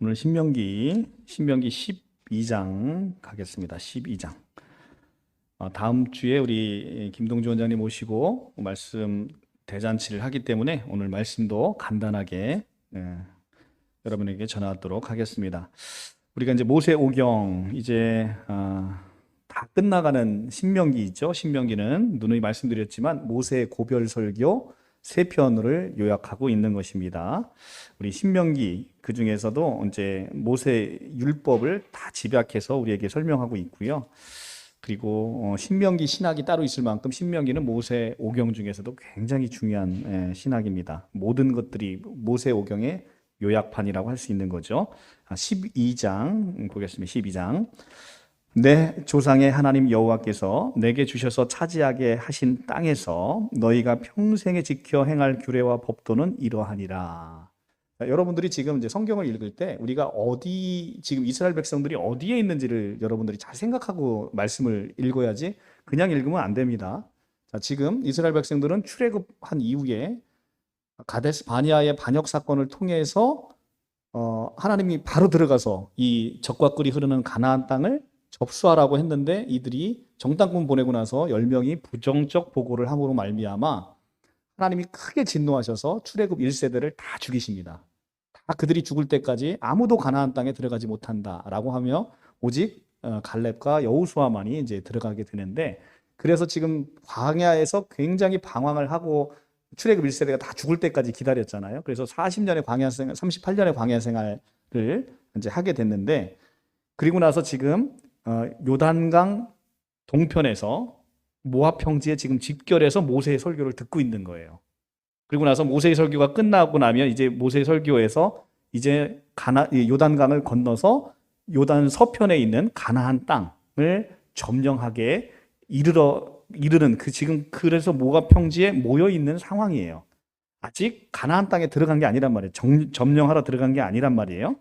오늘 신명기 12장 가겠습니다. 12장. 다음 주에 우리 김동주 원장님 모시고 말씀 대잔치를 하기 때문에 오늘 말씀도 간단하게 여러분에게 전하도록 하겠습니다. 우리가 이제 모세오경 이제 다 끝나가는 신명기 있죠. 신명기는 누누이 말씀드렸지만 모세 고별설교 3편을 요약하고 있는 것입니다. 우리 신명기 그 중에서도 이제 모세 율법을 다 집약해서 우리에게 설명하고 있고요. 그리고 신명기 신학이 따로 있을 만큼 신명기는 모세 오경 중에서도 굉장히 중요한 신학입니다. 모든 것들이 모세 오경의 요약판이라고 할 수 있는 거죠. 12장 보겠습니다. 12장. 내 조상의 하나님 여호와께서 내게 주셔서 차지하게 하신 땅에서 너희가 평생에 지켜 행할 규례와 법도는 이러하니라. 여러분들이 지금 이제 성경을 읽을 때 우리가 지금 이스라엘 백성들이 어디에 있는지를 여러분들이 잘 생각하고 말씀을 읽어야지 그냥 읽으면 안 됩니다. 자, 지금 이스라엘 백성들은 출애굽한 이후에 가데스 바니아의 반역 사건을 통해서 하나님이 바로 들어가서 이 적과 꿀이 흐르는 가나안 땅을 접수하라고 했는데 이들이 정탐꾼 보내고 나서 10명이 부정적 보고를 함으로 말미암아 하나님이 크게 진노하셔서 출애굽 1세대를 다 죽이십니다. 다 그들이 죽을 때까지 아무도 가나안 땅에 들어가지 못한다라고 하며 오직 갈렙과 여호수아만이 이제 들어가게 되는데, 그래서 지금 광야에서 굉장히 방황을 하고 출애굽 1세대가 다 죽을 때까지 기다렸잖아요. 그래서 40년의 광야 생활, 38년의 광야 생활을 이제 하게 됐는데, 그리고 나서 지금 요단강 동편에서 모압 평지에 지금 집결해서 모세의 설교를 듣고 있는 거예요. 그리고 나서 모세의 설교가 끝나고 나면 이제 모세의 설교에서 이제 요단강을 건너서 요단 서편에 있는 가나안 땅을 점령하게 이르는 지금 그래서 모압 평지에 모여 있는 상황이에요. 아직 가나안 땅에 들어간 게 아니란 말이에요. 점령하러 들어간 게 아니란 말이에요.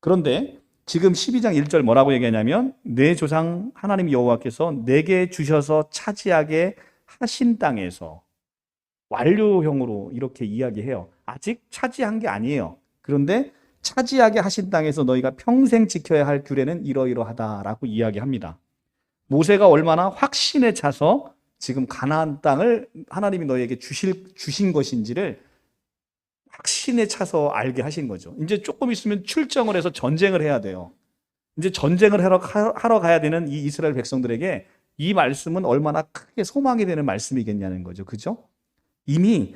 그런데 지금 12장 1절 뭐라고 얘기하냐면 내 조상 하나님 여호와께서 내게 주셔서 차지하게 하신 땅에서, 완료형으로 이렇게 이야기해요. 아직 차지한 게 아니에요. 그런데 차지하게 하신 땅에서 너희가 평생 지켜야 할 규례는 이러이러하다라고 이야기합니다. 모세가 얼마나 확신에 차서 지금 가나안 땅을 하나님이 너희에게 주신 것인지를 확신에 차서 알게 하신 거죠. 이제 조금 있으면 출정을 해서 전쟁을 해야 돼요. 이제 전쟁을 하러 가야 되는 이 이스라엘 백성들에게 이 말씀은 얼마나 크게 소망이 되는 말씀이겠냐는 거죠. 그죠? 이미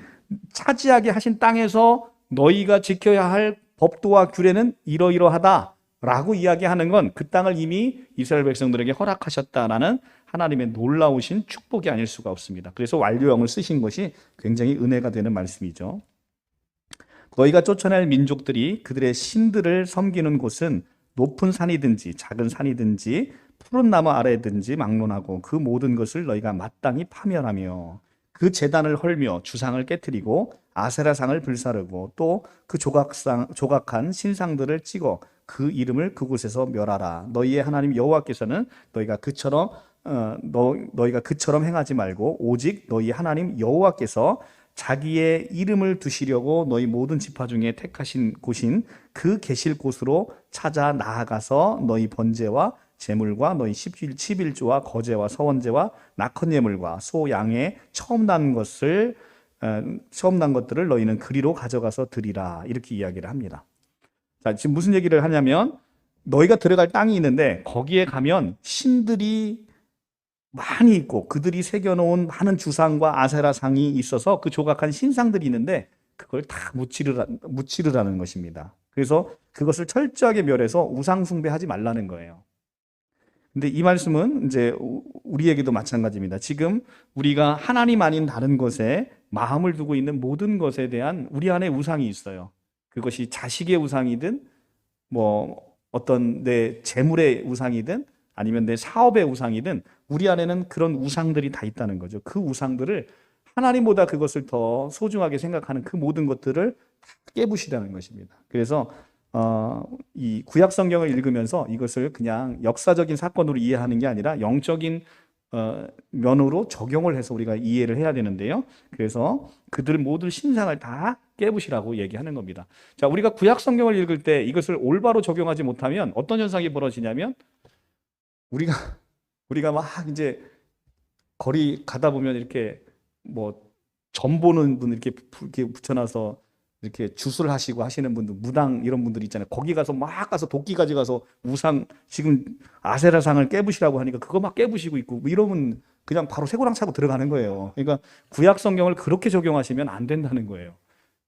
차지하게 하신 땅에서 너희가 지켜야 할 법도와 규례는 이러이러하다라고 이야기하는 건 그 땅을 이미 이스라엘 백성들에게 허락하셨다라는 하나님의 놀라우신 축복이 아닐 수가 없습니다. 그래서 완료형을 쓰신 것이 굉장히 은혜가 되는 말씀이죠. 너희가 쫓아낼 민족들이 그들의 신들을 섬기는 곳은 높은 산이든지 작은 산이든지 푸른 나무 아래든지 막론하고 그 모든 것을 너희가 마땅히 파멸하며 그 제단을 헐며 주상을 깨뜨리고 아세라상을 불사르고 또 그 조각한 신상들을 찍어 그 이름을 그곳에서 멸하라. 너희의 하나님 여호와께서는 너희가 그처럼 행하지 말고 오직 너희 하나님 여호와께서 자기의 이름을 두시려고 너희 모든 지파 중에 택하신 곳인 그 계실 곳으로 찾아 나아가서 너희 번제와 제물과 너희 11조와 거제와 서원제와 낙헌 예물과 소 양의 처음 난 것들을 너희는 그리로 가져가서 드리라. 이렇게 이야기를 합니다. 자, 지금 무슨 얘기를 하냐면 너희가 들어갈 땅이 있는데 거기에 가면 신들이 많이 있고 그들이 새겨놓은 많은 주상과 아세라상이 있어서 그 조각한 신상들이 있는데 그걸 다 무찌르라는 것입니다. 그래서 그것을 철저하게 멸해서 우상 숭배하지 말라는 거예요. 근데 이 말씀은 이제 우리에게도 마찬가지입니다. 지금 우리가 하나님 아닌 다른 것에 마음을 두고 있는 모든 것에 대한 우리 안에 우상이 있어요. 그것이 자식의 우상이든 뭐 어떤 내 재물의 우상이든 아니면 내 사업의 우상이든 우리 안에는 그런 우상들이 다 있다는 거죠. 그 우상들을 하나님보다 그것을 더 소중하게 생각하는 그 모든 것들을 다 깨부시라는 것입니다. 그래서 이 구약 성경을 읽으면서 이것을 그냥 역사적인 사건으로 이해하는 게 아니라 영적인 면으로 적용을 해서 우리가 이해를 해야 되는데요. 그래서 그들 모든 신상을 다 깨부시라고 얘기하는 겁니다. 자, 우리가 구약 성경을 읽을 때 이것을 올바로 적용하지 못하면 어떤 현상이 벌어지냐면 우리가 막 이제 거리 가다 보면 이렇게 뭐 점 보는 분 이렇게 붙여놔서 이렇게 주술 하시고 하시는 분들, 무당 이런 분들 있잖아요. 거기 가서 막 가서 도끼 가져가서 우상, 지금 아세라상을 깨부시라고 하니까 그거 막 깨부시고 있고, 뭐 이러면 그냥 바로 쇠고랑 차고 들어가는 거예요. 그러니까 구약 성경을 그렇게 적용하시면 안 된다는 거예요.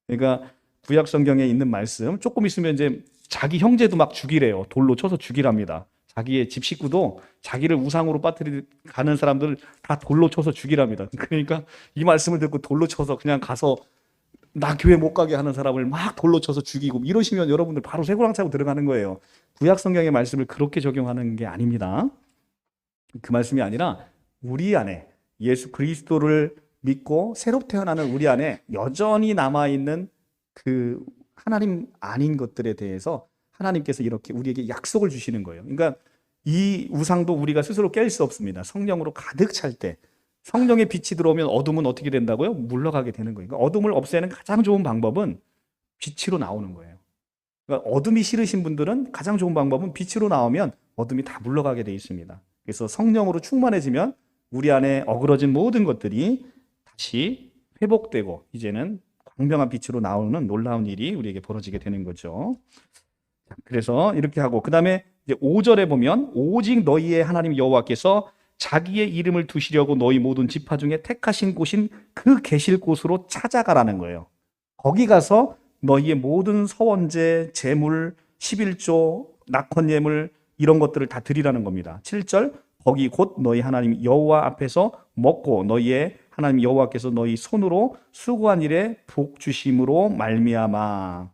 그러니까 구약 성경에 있는 말씀, 조금 있으면 이제 자기 형제도 막 죽이래요. 돌로 쳐서 죽이랍니다. 자기의 집 식구도 자기를 우상으로 빠뜨리가는 사람들 다 돌로 쳐서 죽이랍니다. 그러니까 이 말씀을 듣고 돌로 쳐서 그냥 가서 나 교회 못 가게 하는 사람을 막 돌로 쳐서 죽이고 이러시면 여러분들 바로 쇠고랑 차고 들어가는 거예요. 구약 성경의 말씀을 그렇게 적용하는 게 아닙니다. 그 말씀이 아니라 우리 안에 예수 그리스도를 믿고 새로 태어나는 우리 안에 여전히 남아있는 그 하나님 아닌 것들에 대해서 하나님께서 이렇게 우리에게 약속을 주시는 거예요. 그러니까 이 우상도 우리가 스스로 깰 수 없습니다. 성령으로 가득 찰 때 성령의 빛이 들어오면 어둠은 어떻게 된다고요? 물러가게 되는 거예요. 그러니까 어둠을 없애는 가장 좋은 방법은 빛으로 나오는 거예요. 그러니까 어둠이 싫으신 분들은 가장 좋은 방법은 빛으로 나오면 어둠이 다 물러가게 돼 있습니다. 그래서 성령으로 충만해지면 우리 안에 어그러진 모든 것들이 다시 회복되고 이제는 광명한 빛으로 나오는 놀라운 일이 우리에게 벌어지게 되는 거죠. 그래서 이렇게 하고 그 다음에 이제 5절에 보면 오직 너희의 하나님 여호와께서 자기의 이름을 두시려고 너희 모든 지파 중에 택하신 곳인 그 계실 곳으로 찾아가라는 거예요. 거기 가서 너희의 모든 서원제, 제물, 11조, 낙헌 예물 이런 것들을 다 드리라는 겁니다. 7절 거기 곧 너희 하나님 여호와 앞에서 먹고 너희의 하나님 여호와께서 너희 손으로 수고한 일에 복 주심으로 말미암아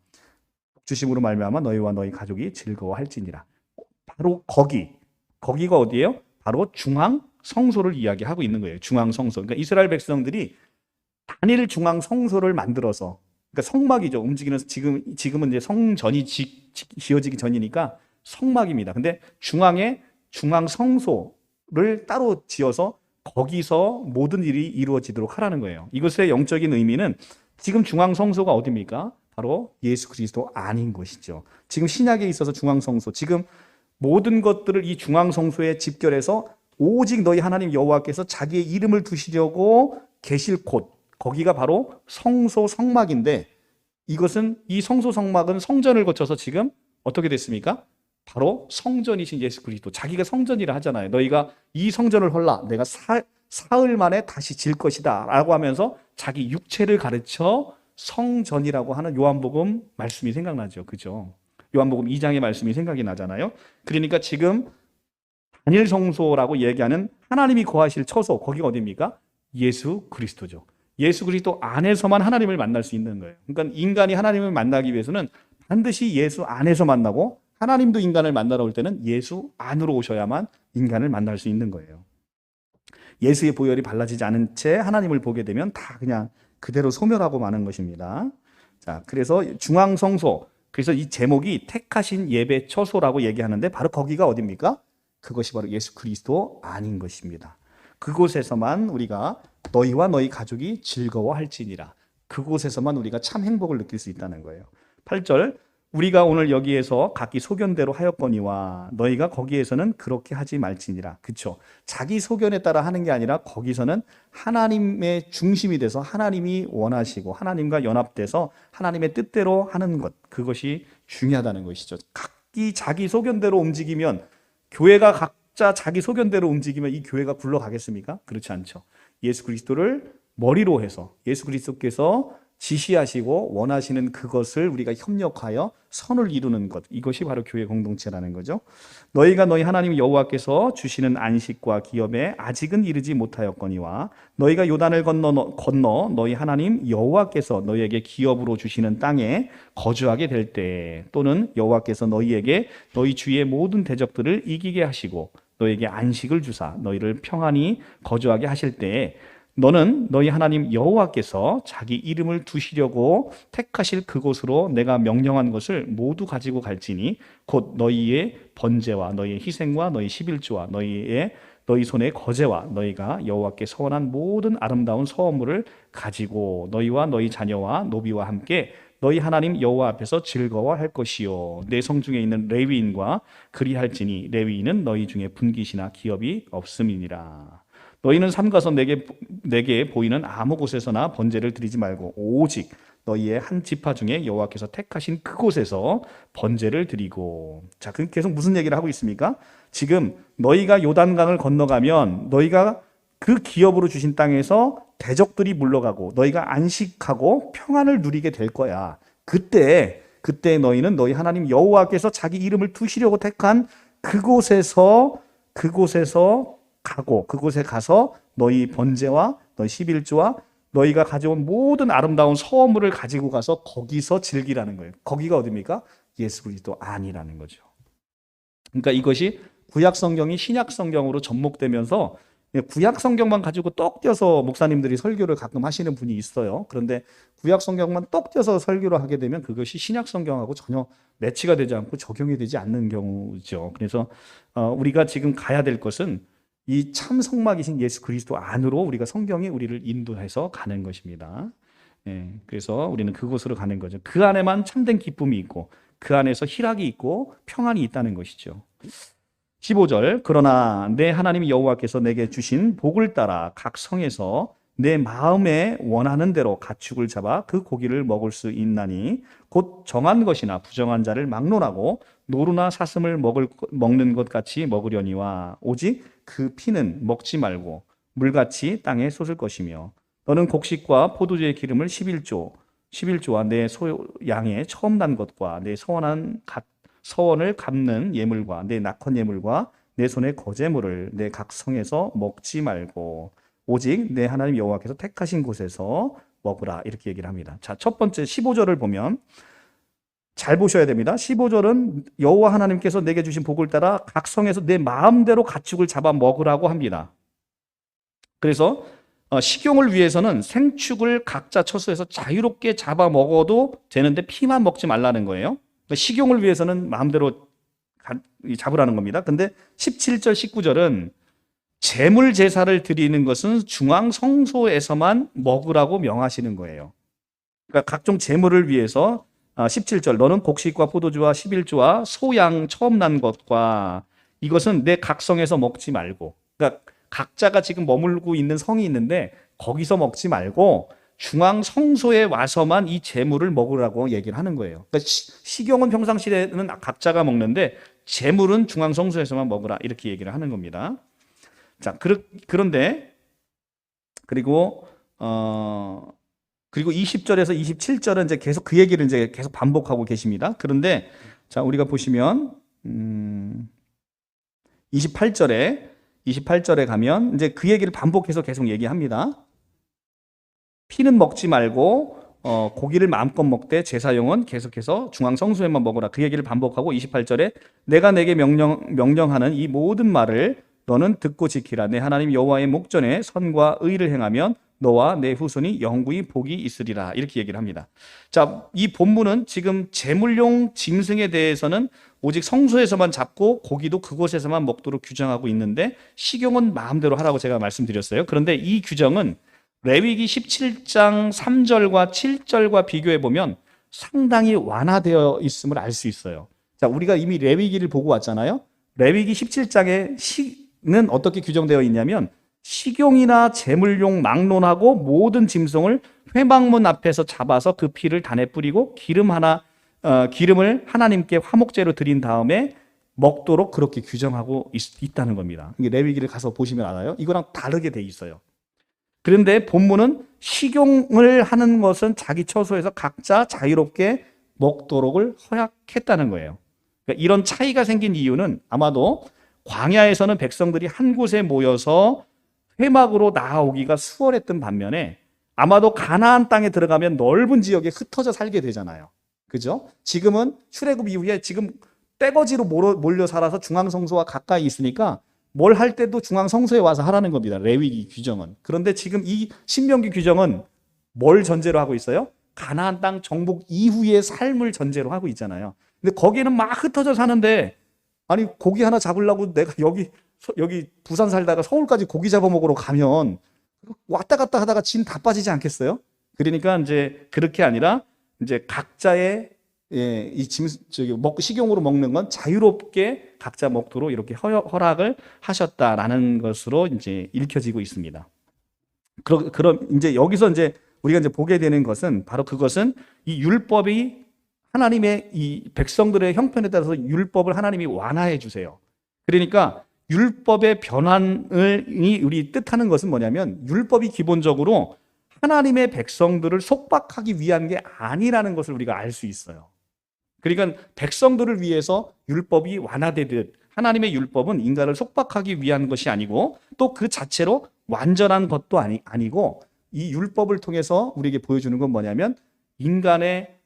너희와 너희 가족이 즐거워할지니라. 바로 거기가 어디예요? 바로 중앙 성소를 이야기하고 있는 거예요. 중앙 성소. 그러니까 이스라엘 백성들이 단일 중앙 성소를 만들어서, 그러니까 성막이죠. 움직이는, 지금은 이제 성전이 지어지기 전이니까 성막입니다. 근데 중앙에 중앙 성소를 따로 지어서 거기서 모든 일이 이루어지도록 하라는 거예요. 이것의 영적인 의미는 지금 중앙 성소가 어디입니까? 바로 예수 그리스도 아닌 것이죠. 지금 신약에 있어서 중앙 성소, 지금 모든 것들을 이 중앙 성소에 집결해서 오직 너희 하나님 여호와께서 자기의 이름을 두시려고 계실 곳, 거기가 바로 성소 성막인데, 이것은 이 성소 성막은 성전을 거쳐서 지금 어떻게 됐습니까? 바로 성전이신 예수 그리스도, 자기가 성전이라 하잖아요. 너희가 이 성전을 헐라 내가 사흘 만에 다시 질 것이다 라고 하면서 자기 육체를 가르쳐 성전이라고 하는 요한복음 말씀이 생각나죠. 그죠? 요한복음 2장의 말씀이 생각이 나잖아요. 그러니까 지금 단일 성소라고 얘기하는 하나님이 거하실 처소, 거기가 어디입니까? 예수 그리스도죠. 예수 그리스도 안에서만 하나님을 만날 수 있는 거예요. 그러니까 인간이 하나님을 만나기 위해서는 반드시 예수 안에서 만나고, 하나님도 인간을 만나러 올 때는 예수 안으로 오셔야만 인간을 만날 수 있는 거예요. 예수의 보혈이 발라지지 않은 채 하나님을 보게 되면 다 그냥 그대로 소멸하고 마는 것입니다. 자, 그래서 중앙 성소, 그래서 이 제목이 택하신 예배 처소라고 얘기하는데 바로 거기가 어디입니까? 그것이 바로 예수 그리스도 아닌 것입니다. 그곳에서만 우리가 너희와 너희 가족이 즐거워할지니라. 그곳에서만 우리가 참 행복을 느낄 수 있다는 거예요. 8절 우리가 오늘 여기에서 각기 소견대로 하였거니와 너희가 거기에서는 그렇게 하지 말지니라. 그렇죠? 자기 소견에 따라 하는 게 아니라 거기서는 하나님의 중심이 돼서 하나님이 원하시고 하나님과 연합돼서 하나님의 뜻대로 하는 것, 그것이 중요하다는 것이죠. 각기 자기 소견대로 움직이면, 교회가 각자 자기 소견대로 움직이면 이 교회가 굴러가겠습니까? 그렇지 않죠. 예수 그리스도를 머리로 해서 예수 그리스도께서 지시하시고 원하시는 그것을 우리가 협력하여 선을 이루는 것, 이것이 바로 교회 공동체라는 거죠. 너희가 너희 하나님 여호와께서 주시는 안식과 기업에 아직은 이르지 못하였거니와 너희가 요단을 건너 너희 하나님 여호와께서 너희에게 기업으로 주시는 땅에 거주하게 될 때, 또는 여호와께서 너희에게 너희 주위의 모든 대적들을 이기게 하시고 너희에게 안식을 주사 너희를 평안히 거주하게 하실 때에 너는 너희 하나님 여호와께서 자기 이름을 두시려고 택하실 그곳으로 내가 명령한 것을 모두 가지고 갈지니 곧 너희의 번제와 너희의 희생과 너희 십일조와 너희 손의 거제와 너희가 여호와께 서원한 모든 아름다운 서원물을 가지고 너희와 너희 자녀와 노비와 함께 너희 하나님 여호와 앞에서 즐거워할 것이요 내 성중에 있는 레위인과 그리할지니 레위인은 너희 중에 분깃이나 기업이 없음이니라. 너희는 삼가서 내게 보이는 아무 곳에서나 번제를 드리지 말고 오직 너희의 한 지파 중에 여호와께서 택하신 그곳에서 번제를 드리고. 자, 그럼 계속 무슨 얘기를 하고 있습니까? 지금 너희가 요단강을 건너가면 너희가 그 기업으로 주신 땅에서 대적들이 물러가고 너희가 안식하고 평안을 누리게 될 거야. 그때 너희는 너희 하나님 여호와께서 자기 이름을 두시려고 택한 그곳에 가서 너희 번제와 너희 십일조와 너희가 가져온 모든 아름다운 서원물을 가지고 가서 거기서 즐기라는 거예요. 거기가 어디입니까? 예수 그리스도 안이라는 거죠. 그러니까 이것이 구약 성경이 신약 성경으로 접목되면서 구약 성경만 가지고 떡 떼어서 목사님들이 설교를 가끔 하시는 분이 있어요. 그런데 구약 성경만 떡 떼어서 설교를 하게 되면 그것이 신약 성경하고 전혀 매치가 되지 않고 적용이 되지 않는 경우죠. 그래서 우리가 지금 가야 될 것은 이 참 성막이신 예수 그리스도 안으로 우리가 성경이 우리를 인도해서 가는 것입니다. 그래서 우리는 그곳으로 가는 거죠. 그 안에만 참된 기쁨이 있고 그 안에서 희락이 있고 평안이 있다는 것이죠. 15절 그러나 내 하나님 여호와께서 내게 주신 복을 따라 각 성에서 내 마음에 원하는 대로 가축을 잡아 그 고기를 먹을 수 있나니 곧 정한 것이나 부정한 자를 막론하고 노루나 사슴을 먹는 것 같이 먹으려니와 오직 그 피는 먹지 말고 물같이 땅에 쏟을 것이며 너는 곡식과 포도주의 기름을 11조와 내 양의 처음 난 것과 내 서원을 갚는 예물과 내 낙헌 예물과 내 손의 거제물을 내 각 성에서 먹지 말고 오직 내 하나님 여호와께서 택하신 곳에서 먹으라 이렇게 얘기를 합니다. 자, 첫 번째 15절을 보면 잘 보셔야 됩니다. 15절은 여호와 하나님께서 내게 주신 복을 따라 각 성에서 내 마음대로 가축을 잡아 먹으라고 합니다. 그래서 식용을 위해서는 생축을 각자 처소에서 자유롭게 잡아 먹어도 되는데 피만 먹지 말라는 거예요. 식용을 위해서는 마음대로 잡으라는 겁니다. 근데 17절, 19절은 제물 제사를 드리는 것은 중앙 성소에서만 먹으라고 명하시는 거예요. 그러니까 각종 제물을 위해서 17절 너는 곡식과 포도주와 십일조와 소양 처음 난 것과 이것은 내 각성에서 먹지 말고, 그러니까 각자가 지금 머물고 있는 성이 있는데 거기서 먹지 말고 중앙 성소에 와서만 이 제물을 먹으라고 얘기를 하는 거예요. 그러니까 식용은 평상시에는 각자가 먹는데 제물은 중앙 성소에서만 먹으라 이렇게 얘기를 하는 겁니다. 자, 그런데 그리고 20절에서 27절은 이제 계속 그 얘기를 이제 계속 반복하고 계십니다. 그런데 자, 우리가 보시면 28절에 가면 이제 그 얘기를 반복해서 계속 얘기합니다. 피는 먹지 말고 고기를 마음껏 먹되 제사용은 계속해서 중앙 성소에만 먹으라 그 얘기를 반복하고 28절에 내가 내게 명령하는 이 모든 말을 너는 듣고 지키라. 내 하나님 여호와의 목전에 선과 의를 행하면 너와 내 후손이 영구히 복이 있으리라 이렇게 얘기를 합니다. 자, 이 본문은 지금 제물용 짐승에 대해서는 오직 성소에서만 잡고 고기도 그곳에서만 먹도록 규정하고 있는데 식용은 마음대로 하라고 제가 말씀드렸어요. 그런데 이 규정은 레위기 17장 3절과 7절과 비교해 보면 상당히 완화되어 있음을 알 수 있어요. 자, 우리가 이미 레위기를 보고 왔잖아요. 레위기 17장에는 어떻게 규정되어 있냐면 식용이나 제물용 막론하고 모든 짐승을 회막문 앞에서 잡아서 그 피를 단에 뿌리고 기름을 하나님께 화목제로 드린 다음에 먹도록 그렇게 규정하고 있다는 겁니다. 이게 레위기를 가서 보시면 알아요. 이거랑 다르게 돼 있어요. 그런데 본문은 식용을 하는 것은 자기 처소에서 각자 자유롭게 먹도록을 허락했다는 거예요. 그러니까 이런 차이가 생긴 이유는 아마도 광야에서는 백성들이 한 곳에 모여서 회막으로 나아오기가 수월했던 반면에 아마도 가나안 땅에 들어가면 넓은 지역에 흩어져 살게 되잖아요. 그죠? 지금은 출애굽 이후에 지금 떼거지로 몰려 살아서 중앙성소와 가까이 있으니까 뭘 할 때도 중앙 성소에 와서 하라는 겁니다. 레위기 규정은. 그런데 지금 이 신명기 규정은 뭘 전제로 하고 있어요? 가나안 땅 정복 이후의 삶을 전제로 하고 있잖아요. 근데 거기는 막 흩어져 사는데, 아니 고기 하나 잡으려고 내가 여기 부산 살다가 서울까지 고기 잡아 먹으러 가면 왔다 갔다 하다가 진 다 빠지지 않겠어요? 그러니까 이제 그렇게 아니라 이제 각자의 식용으로 먹는 건 자유롭게 각자 먹도록 이렇게 허락을 하셨다라는 것으로 이제 읽혀지고 있습니다. 그럼 이제 여기서 이제 우리가 이제 보게 되는 것은 바로 그것은 이 율법이 하나님의 이 백성들의 형편에 따라서 율법을 하나님이 완화해 주세요. 그러니까 율법의 변환을 우리 뜻하는 것은 뭐냐면 율법이 기본적으로 하나님의 백성들을 속박하기 위한 게 아니라는 것을 우리가 알 수 있어요. 그러니까 백성들을 위해서 율법이 완화되듯 하나님의 율법은 인간을 속박하기 위한 것이 아니고 또 그 자체로 완전한 것도 아니고 이 율법을 통해서 우리에게 보여주는 건 뭐냐면 인간의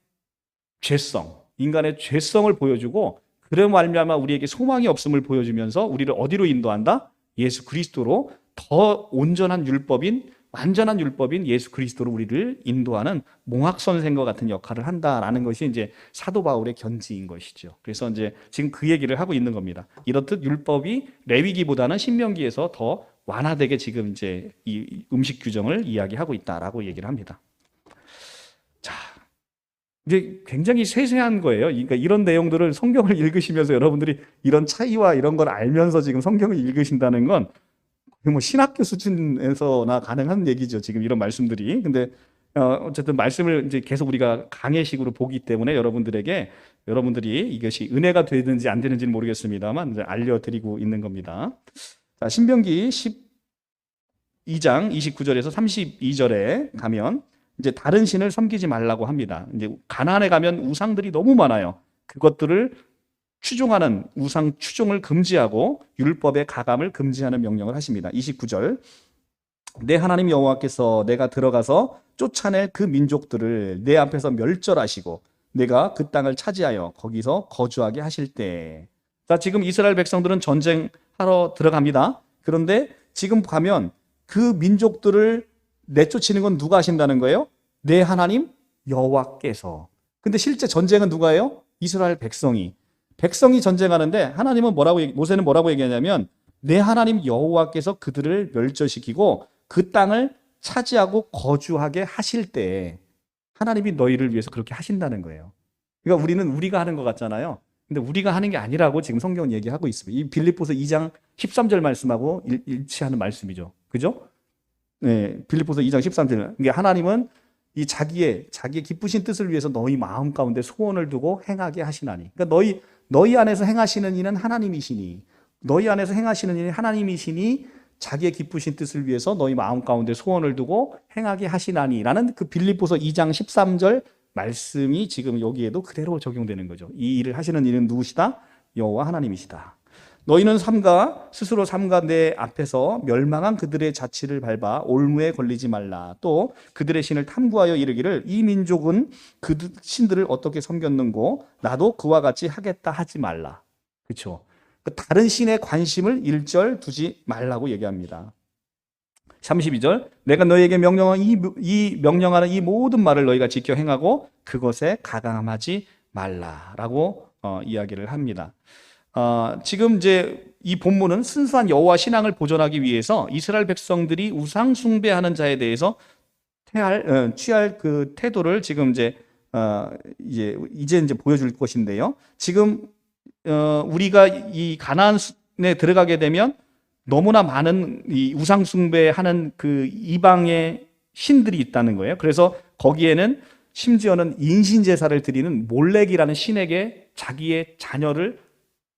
죄성을 보여주고 그런 말미암아 우리에게 소망이 없음을 보여주면서 우리를 어디로 인도한다? 예수 그리스도로 더 온전한 율법인 완전한 율법인 예수 그리스도로 우리를 인도하는 몽학선생과 같은 역할을 한다라는 것이 이제 사도 바울의 견지인 것이죠. 그래서 이제 지금 그 얘기를 하고 있는 겁니다. 이렇듯 율법이 레위기보다는 신명기에서 더 완화되게 지금 이제 이 음식 규정을 이야기하고 있다라고 얘기를 합니다. 자, 이제 굉장히 세세한 거예요. 그러니까 이런 내용들을 성경을 읽으시면서 여러분들이 이런 차이와 이런 걸 알면서 지금 성경을 읽으신다는 건 뭐 신학교 수준에서나 가능한 얘기죠. 지금 이런 말씀들이. 근데 어쨌든 말씀을 이제 계속 우리가 강해식으로 보기 때문에 여러분들이 이것이 은혜가 되는지 안 되는지는 모르겠습니다만 이제 알려드리고 있는 겁니다. 자, 신명기 12장 29절에서 32절에 가면 이제 다른 신을 섬기지 말라고 합니다. 이제 가나안에 가면 우상들이 너무 많아요. 그것들을 추종하는 우상 추종을 금지하고 율법의 가감을 금지하는 명령을 하십니다. 29절 내 하나님 여호와께서 내가 들어가서 쫓아낼 그 민족들을 내 앞에서 멸절하시고 내가 그 땅을 차지하여 거기서 거주하게 하실 때. 자, 지금 이스라엘 백성들은 전쟁하러 들어갑니다. 그런데 지금 가면 그 민족들을 내쫓이는 건 누가 하신다는 거예요? 내 하나님 여호와께서. 근데 실제 전쟁은 누가 해요? 이스라엘 백성이 전쟁하는데 하나님은 모세는 뭐라고 얘기하냐면 내 하나님 여호와께서 그들을 멸절시키고 그 땅을 차지하고 거주하게 하실 때 하나님이 너희를 위해서 그렇게 하신다는 거예요. 그러니까 우리가 하는 것 같잖아요. 근데 우리가 하는 게 아니라고 지금 성경은 얘기하고 있습니다. 이 빌립보서 2장 13절 말씀하고 일치하는 말씀이죠. 그죠? 네, 빌립보서 2장 13절. 이게 하나님은 이 자기의 기쁘신 뜻을 위해서 너희 마음 가운데 소원을 두고 행하게 하시나니. 그러니까 너희 안에서 행하시는 이는 하나님이시니 자기의 기쁘신 뜻을 위해서 너희 마음 가운데 소원을 두고 행하게 하시나니라는 그 빌립보서 2장 13절 말씀이 지금 여기에도 그대로 적용되는 거죠. 이 일을 하시는 이는 누구시다? 여호와 하나님이시다. 너희는 스스로 삼가 내 앞에서 멸망한 그들의 자취를 밟아 올무에 걸리지 말라. 또 그들의 신을 탐구하여 이르기를 이 민족은 그 신들을 어떻게 섬겼는고 나도 그와 같이 하겠다 하지 말라. 그렇죠? 다른 신에 관심을 일절 두지 말라고 얘기합니다. 32절 내가 너희에게 명령하는 이 모든 말을 너희가 지켜 행하고 그것에 가감하지 말라라고 이야기를 합니다. 지금 이제 이 본문은 순수한 여호와 신앙을 보존하기 위해서 이스라엘 백성들이 우상 숭배하는 자에 대해서 취할 그 태도를 지금 이제 보여줄 것인데요. 지금 우리가 이 가나안에 들어가게 되면 너무나 많은 이 우상 숭배하는 그 이방의 신들이 있다는 거예요. 그래서 거기에는 심지어는 인신 제사를 드리는 몰렉이라는 신에게 자기의 자녀를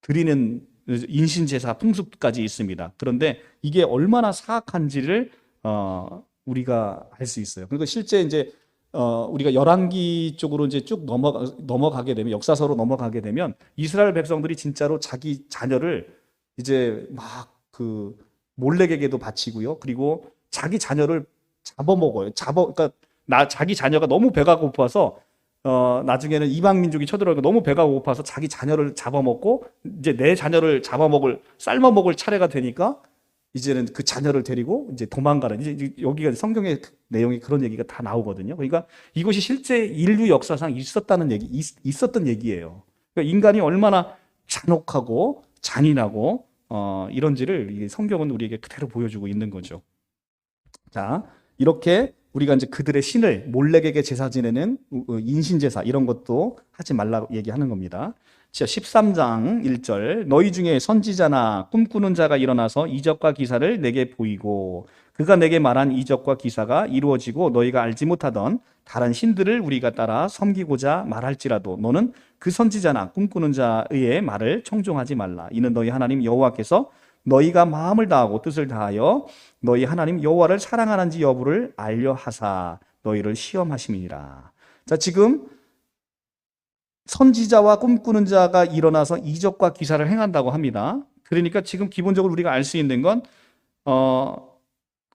드리는 인신제사 풍습까지 있습니다. 그런데 이게 얼마나 사악한지를 우리가 알 수 있어요. 그리고 실제 이제 우리가 열왕기 쪽으로 이제 쭉 넘어가게 되면 역사서로 넘어가게 되면 이스라엘 백성들이 진짜로 자기 자녀를 이제 막 그 몰렉에게도 바치고요. 그리고 자기 자녀를 잡아먹어요. 그러니까 자기 자녀가 너무 배가 고파서 나중에는 이방 민족이 쳐들어오니까 너무 배가 고파서 자기 자녀를 잡아먹고 이제 내 자녀를 삶아먹을 차례가 되니까 이제는 그 자녀를 데리고 이제 도망가는 이제 여기가 성경의 내용이 그런 얘기가 다 나오거든요. 그러니까 이것이 실제 인류 역사상 있었던 얘기예요. 그러니까 인간이 얼마나 잔혹하고 잔인하고 이런지를 이 성경은 우리에게 그대로 보여주고 있는 거죠. 자, 이렇게 우리가 이제 그들의 신을 몰렉에게 제사 지내는 인신제사 이런 것도 하지 말라고 얘기하는 겁니다. 13장 1절 너희 중에 선지자나 꿈꾸는 자가 일어나서 이적과 기사를 내게 보이고 그가 내게 말한 이적과 기사가 이루어지고 너희가 알지 못하던 다른 신들을 우리가 따라 섬기고자 말할지라도 너는 그 선지자나 꿈꾸는 자의 말을 청종하지 말라. 이는 너희 하나님 여호와께서 너희가 마음을 다하고 뜻을 다하여 너희 하나님 여호와를 사랑하는지 여부를 알려 하사 너희를 시험하심이니라. 자, 지금 선지자와 꿈꾸는 자가 일어나서 이적과 기사를 행한다고 합니다. 그러니까 지금 기본적으로 우리가 알 수 있는 건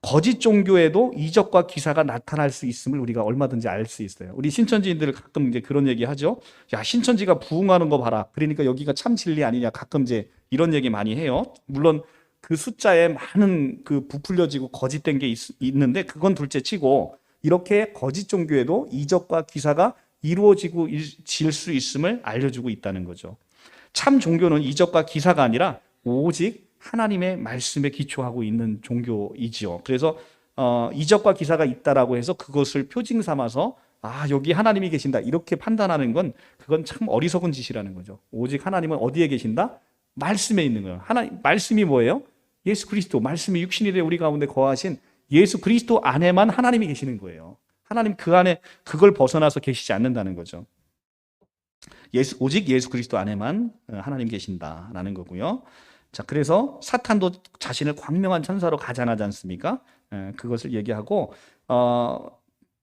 거짓 종교에도 이적과 기사가 나타날 수 있음을 우리가 얼마든지 알 수 있어요. 우리 신천지인들 가끔 이제 그런 얘기 하죠. 야, 신천지가 부흥하는 거 봐라. 그러니까 여기가 참 진리 아니냐. 가끔 이제 이런 얘기 많이 해요. 물론 그 숫자에 많은 그 부풀려지고 거짓된 게 있는데 그건 둘째 치고 이렇게 거짓 종교에도 이적과 기사가 이루어지고 질 수 있음을 알려주고 있다는 거죠. 참 종교는 이적과 기사가 아니라 오직 하나님의 말씀에 기초하고 있는 종교이지요. 그래서 이적과 기사가 있다라고 해서 그것을 표징 삼아서 여기 하나님이 계신다 이렇게 판단하는 건 그건 참 어리석은 짓이라는 거죠. 오직 하나님은 어디에 계신다? 말씀에 있는 거예요. 말씀이 뭐예요? 예수 그리스도, 말씀이 육신이 되어 우리 가운데 거하신 예수 그리스도 안에만 하나님이 계시는 거예요. 하나님 그 안에 그걸 벗어나서 계시지 않는다는 거죠. 오직 예수 그리스도 안에만 하나님 계신다라는 거고요. 자, 그래서 사탄도 자신을 광명한 천사로 가장하지 않습니까? 그것을 얘기하고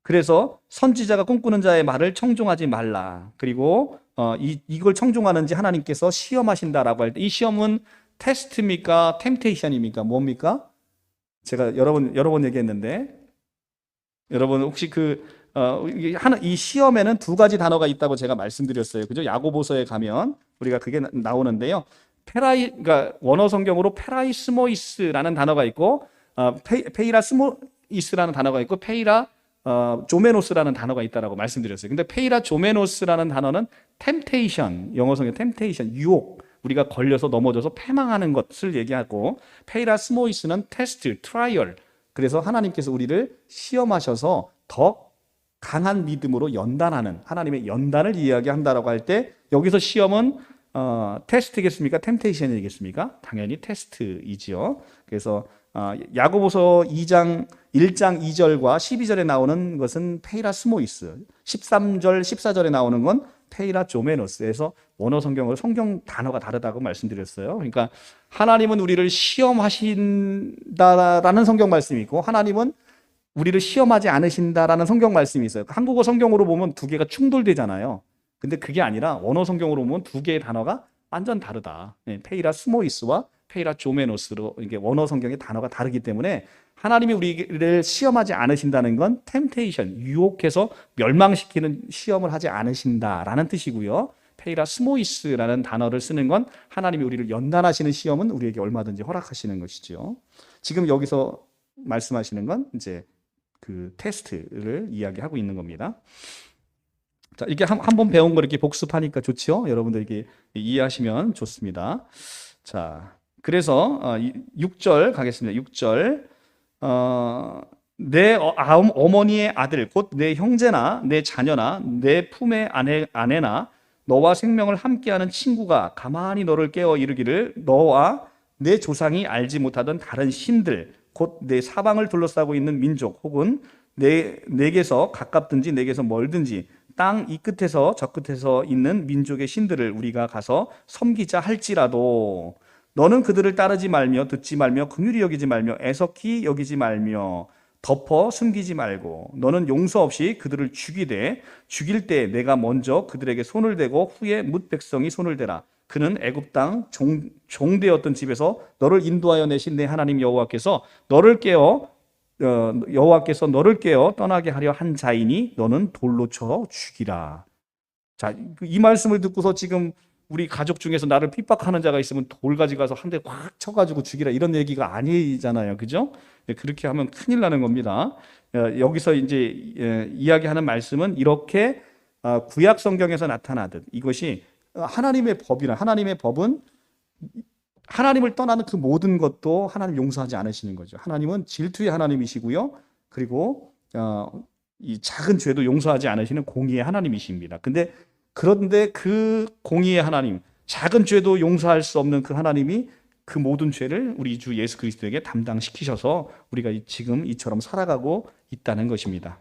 그래서 선지자가 꿈꾸는 자의 말을 청종하지 말라. 그리고 이걸 청종하는지 하나님께서 시험하신다라고 할 때 이 시험은 테스트입니까? 템테이션입니까? 뭡니까? 제가 여러 번 얘기했는데 여러분 혹시 이 시험에는 두 가지 단어가 있다고 제가 말씀드렸어요. 그죠? 야고보서에 가면 우리가 그게 나오는데요. 그러니까 원어 성경으로 페라이스모이스라는 단어가 있고 페이라스모이스라는 단어가 있고 조메노스라는 단어가 있다라고 말씀드렸어요. 근데 페이라 조메노스라는 단어는 템테이션, 영어 성경 템테이션, 유혹, 우리가 걸려서 넘어져서 패망하는 것을 얘기하고 페이라스모이스는 테스트, 트라이얼. 그래서 하나님께서 우리를 시험하셔서 더 강한 믿음으로 연단하는 하나님의 연단을 이야기한다라고 할 때 여기서 시험은 테스트겠습니까? 템테이션이겠습니까? 당연히 테스트이지요. 그래서 야고보서 1장 2절과 12절에 나오는 것은 페이라스모이스, 13절, 14절에 나오는 건 페이라조메노스에서 원어 성경으로 성경 단어가 다르다고 말씀드렸어요. 그러니까 하나님은 우리를 시험하신다라는 성경 말씀이 있고 하나님은 우리를 시험하지 않으신다라는 성경 말씀이 있어요. 한국어 성경으로 보면 두 개가 충돌되잖아요. 근데 그게 아니라 원어 성경으로 보면 두 개의 단어가 완전 다르다. 페이라스모이스와 페이라조메노스로 이게 원어 성경의 단어가 다르기 때문에 하나님이 우리를 시험하지 않으신다는 건 템테이션, 유혹해서 멸망시키는 시험을 하지 않으신다라는 뜻이고요. 페이라스모이스라는 단어를 쓰는 건 하나님이 우리를 연단하시는 시험은 우리에게 얼마든지 허락하시는 것이죠. 지금 여기서 말씀하시는 건 이제 그 테스트를 이야기하고 있는 겁니다. 자, 이렇게 한 번 배운 거 이렇게 복습하니까 좋죠? 여러분들 이렇게 이해하시면 좋습니다. 자, 그래서 6절 가겠습니다. 6절. 내 어머니의 아들 곧 내 형제나 내 자녀나 내 품의 아내나 너와 생명을 함께하는 친구가 가만히 너를 깨워 이르기를 너와 내 조상이 알지 못하던 다른 신들 곧 내 사방을 둘러싸고 있는 민족 혹은 내게서 가깝든지 내게서 멀든지 땅 이 끝에서 저 끝에서 있는 민족의 신들을 우리가 가서 섬기자 할지라도 너는 그들을 따르지 말며 듣지 말며 긍휼히 여기지 말며 애석히 여기지 말며 덮어 숨기지 말고 너는 용서 없이 그들을 죽이되 죽일 때 내가 먼저 그들에게 손을 대고 후에 뭇 백성이 손을 대라. 그는 애굽 땅 종되었던 집에서 너를 인도하여 내신 내 하나님 여호와께서 너를 깨어 떠나게 하려 한 자이니 너는 돌로 쳐 죽이라. 자, 이 말씀을 듣고서 지금 우리 가족 중에서 나를 핍박하는 자가 있으면 돌 가져가서 한 대 확 쳐가지고 죽이라 이런 얘기가 아니잖아요. 그죠? 그렇게 하면 큰일 나는 겁니다. 여기서 이제 이야기하는 말씀은 이렇게 구약 성경에서 나타나듯 이것이 하나님의 법이라, 하나님의 법은 하나님을 떠나는 그 모든 것도 하나님 용서하지 않으시는 거죠. 하나님은 질투의 하나님이시고요. 그리고 이 작은 죄도 용서하지 않으시는 공의의 하나님이십니다. 그런데 그 공의의 하나님, 작은 죄도 용서할 수 없는 그 하나님이 그 모든 죄를 우리 주 예수 그리스도에게 담당시키셔서 우리가 지금 이처럼 살아가고 있다는 것입니다.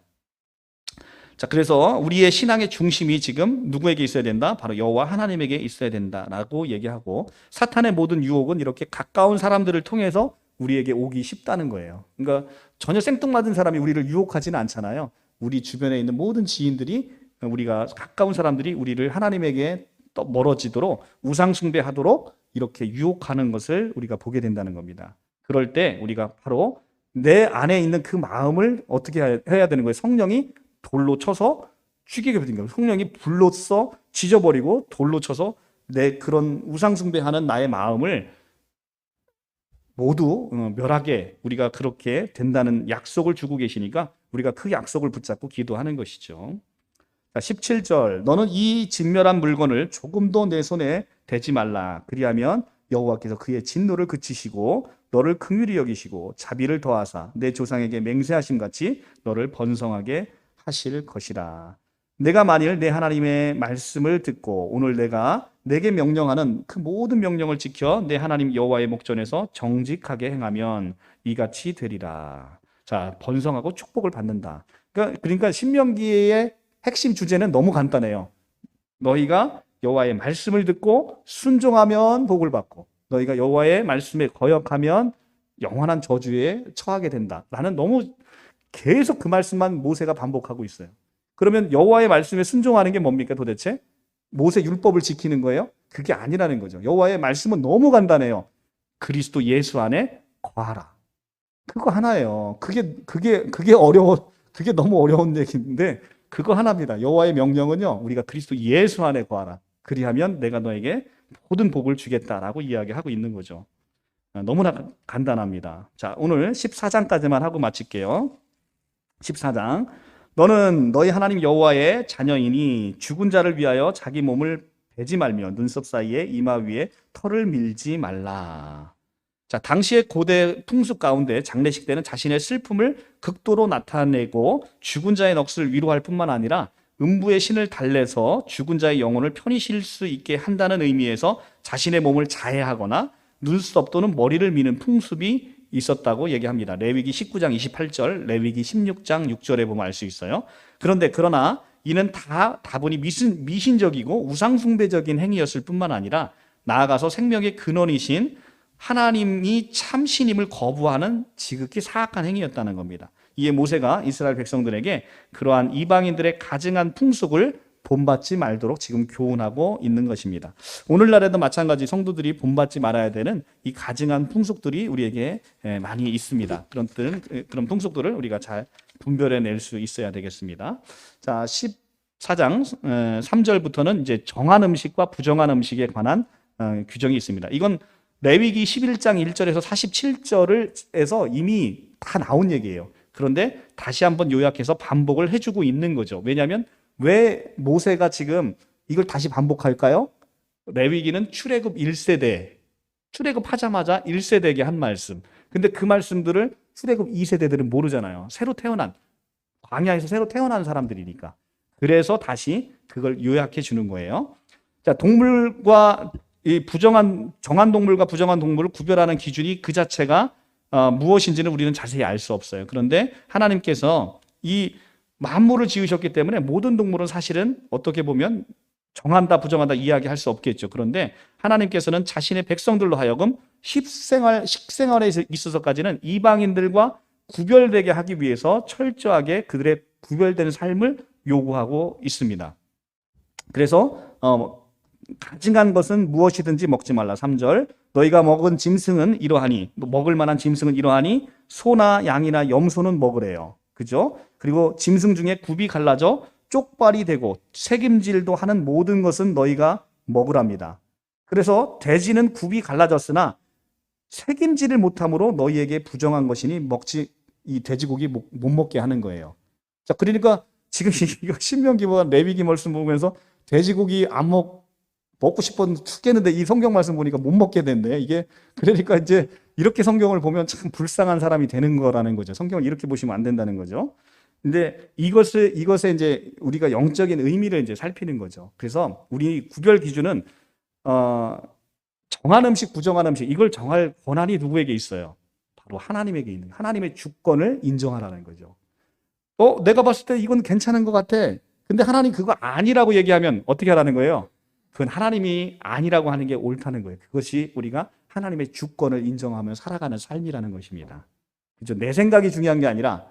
자, 그래서 우리의 신앙의 중심이 지금 누구에게 있어야 된다? 바로 여호와 하나님에게 있어야 된다라고 얘기하고, 사탄의 모든 유혹은 이렇게 가까운 사람들을 통해서 우리에게 오기 쉽다는 거예요. 그러니까 전혀 생뚱맞은 사람이 우리를 유혹하지는 않잖아요. 우리 주변에 있는 모든 지인들이, 우리가 가까운 사람들이 우리를 하나님에게 멀어지도록, 우상 숭배하도록 이렇게 유혹하는 것을 우리가 보게 된다는 겁니다. 그럴 때 우리가 바로 내 안에 있는 그 마음을 어떻게 해야 되는 거예요? 성령이 돌로 쳐서 죽이게 되는 거예요. 성령이 불로써 지져버리고 돌로 쳐서 내 그런 우상 숭배하는 나의 마음을 모두 멸하게, 우리가 그렇게 된다는 약속을 주고 계시니까 우리가 그 약속을 붙잡고 기도하는 것이죠. 17절, 너는 이 진멸한 물건을 조금도 내 손에 대지 말라. 그리하면 여호와께서 그의 진노를 그치시고 너를 긍휼히 여기시고 자비를 더하사 내 조상에게 맹세하심 같이 너를 번성하게 하실 것이라. 내가 만일 내 하나님의 말씀을 듣고 오늘 내가 내게 명령하는 그 모든 명령을 지켜 내 하나님 여호와의 목전에서 정직하게 행하면 이같이 되리라. 자, 번성하고 축복을 받는다. 그러니까 신명기의 핵심 주제는 너무 간단해요. 너희가 여호와의 말씀을 듣고 순종하면 복을 받고, 너희가 여호와의 말씀에 거역하면 영원한 저주에 처하게 된다. 나는 너무 계속 그 말씀만 모세가 반복하고 있어요. 그러면 여호와의 말씀에 순종하는 게 뭡니까 도대체? 모세 율법을 지키는 거예요? 그게 아니라는 거죠. 여호와의 말씀은 너무 간단해요. 그리스도 예수 안에 거하라. 그거 하나예요. 그게 어려워. 그게 너무 어려운 얘기인데 그거 하나입니다. 여호와의 명령은요, 우리가 그리스도 예수 안에 거하라. 그리하면 내가 너에게 모든 복을 주겠다라고 이야기하고 있는 거죠. 너무나 간단합니다. 자, 오늘 14장까지만 하고 마칠게요. 14장. 너는 너희 하나님 여호와의 자녀이니 죽은 자를 위하여 자기 몸을 베지 말며 눈썹 사이에 이마 위에 털을 밀지 말라. 자, 당시의 고대 풍습 가운데 장례식 때는 자신의 슬픔을 극도로 나타내고 죽은 자의 넋을 위로할 뿐만 아니라 음부의 신을 달래서 죽은 자의 영혼을 편히 쉴 수 있게 한다는 의미에서 자신의 몸을 자해하거나 눈썹 또는 머리를 미는 풍습이 있었다고 얘기합니다. 레위기 19장 28절, 레위기 16장 6절에 보면 알 수 있어요. 그러나 이는 다분히 미신적이고 우상숭배적인 행위였을 뿐만 아니라 나아가서 생명의 근원이신 하나님이 참 신임을 거부하는 지극히 사악한 행위였다는 겁니다. 이에 모세가 이스라엘 백성들에게 그러한 이방인들의 가증한 풍속을 본받지 말도록 지금 교훈하고 있는 것입니다. 오늘날에도 마찬가지 성도들이 본받지 말아야 되는 이 가증한 풍속들이 우리에게 많이 있습니다. 그런 풍속들을 우리가 잘 분별해낼 수 있어야 되겠습니다. 자, 14장 3절부터는 이제 정한 음식과 부정한 음식에 관한 규정이 있습니다. 이건 레위기 11장 1절에서 47절에서 이미 다 나온 얘기예요. 그런데 다시 한번 요약해서 반복을 해주고 있는 거죠. 왜냐하면 왜 모세가 지금 이걸 다시 반복할까요? 레위기는 출애굽 1세대, 출애굽하자마자 1세대에게 한 말씀. 근데 그 말씀들을 출애굽 2세대들은 모르잖아요. 광야에서 새로 태어난 사람들이니까. 그래서 다시 그걸 요약해 주는 거예요. 자, 동물과 이 정한 동물과 부정한 동물을 구별하는 기준이 그 자체가 무엇인지는 우리는 자세히 알 수 없어요. 그런데 하나님께서 이 만물을 지으셨기 때문에 모든 동물은 사실은 어떻게 보면 정한다 부정한다 이야기할 수 없겠죠. 그런데 하나님께서는 자신의 백성들로 하여금 식생활에 있어서까지는 이방인들과 구별되게 하기 위해서 철저하게 그들의 구별되는 삶을 요구하고 있습니다. 그래서 가증한 것은 무엇이든지 먹지 말라. 3절. 너희가 먹은 짐승은 이러하니, 먹을 만한 짐승은 이러하니 소나 양이나 염소는 먹으래요. 그죠? 그리고 짐승 중에 굽이 갈라져 쪽발이 되고 책임질도 하는 모든 것은 너희가 먹으랍니다. 그래서 돼지는 굽이 갈라졌으나 책임지를 못함으로 너희에게 부정한 것이니 이 돼지고기 못 먹게 하는 거예요. 자, 그러니까 지금 이거 신명기와 레위기 말씀 보면서 돼지고기 먹고 싶어 죽겠는데 이 성경 말씀 보니까 못 먹게 된대. 이게 그러니까 이제 이렇게 성경을 보면 참 불쌍한 사람이 되는 거라는 거죠. 성경을 이렇게 보시면 안 된다는 거죠. 근데 이것에 이제 우리가 영적인 의미를 이제 살피는 거죠. 그래서 우리 구별 기준은 정한 음식, 부정한 음식 이걸 정할 권한이 누구에게 있어요? 바로 하나님에게 있는 하나님의 주권을 인정하라는 거죠. 내가 봤을 때 이건 괜찮은 것 같아. 근데 하나님 그거 아니라고 얘기하면 어떻게 하라는 거예요? 그건 하나님이 아니라고 하는 게 옳다는 거예요. 그것이 우리가 하나님의 주권을 인정하며 살아가는 삶이라는 것입니다. 그죠? 내 생각이 중요한 게 아니라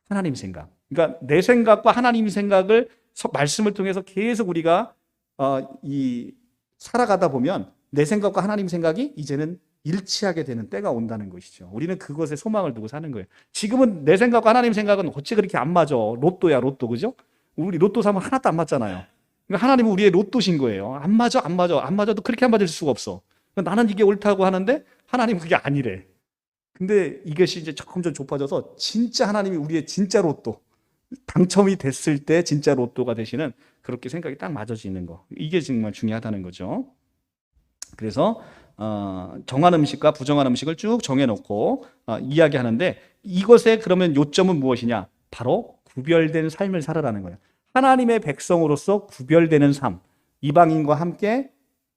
하나님 생각. 그러니까 내 생각과 하나님 생각을 말씀을 통해서 계속 우리가 살아가다 보면 내 생각과 하나님 생각이 이제는 일치하게 되는 때가 온다는 것이죠. 우리는 그것에 소망을 두고 사는 거예요. 지금은 내 생각과 하나님 생각은 어째 그렇게 안 맞아. 로또야, 로또. 그죠? 우리 로또 사면 하나도 안 맞잖아요. 그러니까 하나님은 우리의 로또신 거예요. 안 맞아도 그렇게 안 맞을 수가 없어. 그러니까 나는 이게 옳다고 하는데 하나님은 그게 아니래. 근데 이것이 이제 점점 좁아져서 진짜 하나님이 우리의 진짜 로또, 당첨이 됐을 때 진짜 로또가 되시는 그렇게 생각이 딱 맞아지는 거. 이게 정말 중요하다는 거죠. 그래서 정한 음식과 부정한 음식을 쭉 정해놓고 이야기하는데 이것의 그러면 요점은 무엇이냐? 바로 구별된 삶을 살아라는 거예요. 하나님의 백성으로서 구별되는 삶, 이방인과 함께